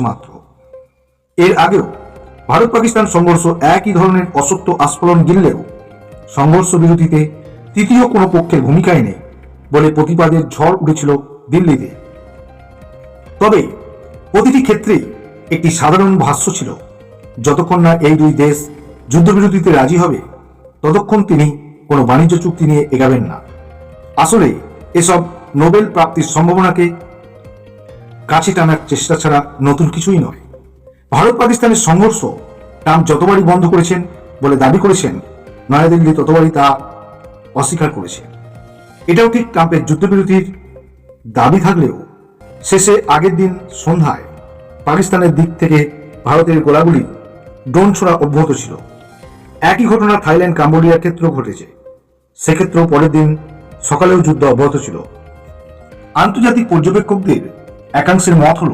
মাত্র। এর আগেও ভারত পাকিস্তান সংঘর্ষ একই ধরনের অসত্য আস্ফোরণ গিললেও সংঘর্ষ বিরতিতে তৃতীয় কোনো পক্ষের ভূমিকাই নেই বলে প্রতিবাদের ঝড় উঠেছিল দিল্লিতে। তবে প্রতিটি ক্ষেত্রেই একটি সাধারণ ভাষ্য ছিল, যতক্ষণ না এই দুই দেশ যুদ্ধবিরতিতে রাজি হবে ততক্ষণ তিনি কোনো বাণিজ্য চুক্তি নিয়ে এগাবেন না। আসলে এসব নোবেল প্রাপ্তির সম্ভাবনাকে কাছে টানার চেষ্টা ছাড়া নতুন কিছুই নয়। ভারত পাকিস্তানের সংঘর্ষ ট্রাম্প যতবারই বন্ধ করেছেন বলে দাবি করেছেন, নয়াদিল্লি ততবারই তা অস্বীকার করেছে। এটাও ঠিক, ট্রাম্পের যুদ্ধবিরতির দাবি থাকলেও শেষে আগের দিন সন্ধ্যায় পাকিস্তানের দিক থেকে ভারতের গোলাগুলি, ড্রোন ছোড়া অব্যাহত ছিল। একই ঘটনা থাইল্যান্ড, কাম্বোডিয়ার ক্ষেত্রেও ঘটেছে। সেক্ষেত্রেও পরের দিন সকালেও যুদ্ধ অব্যাহত ছিল। আন্তর্জাতিক পর্যবেক্ষকদের একাংশের মত হল,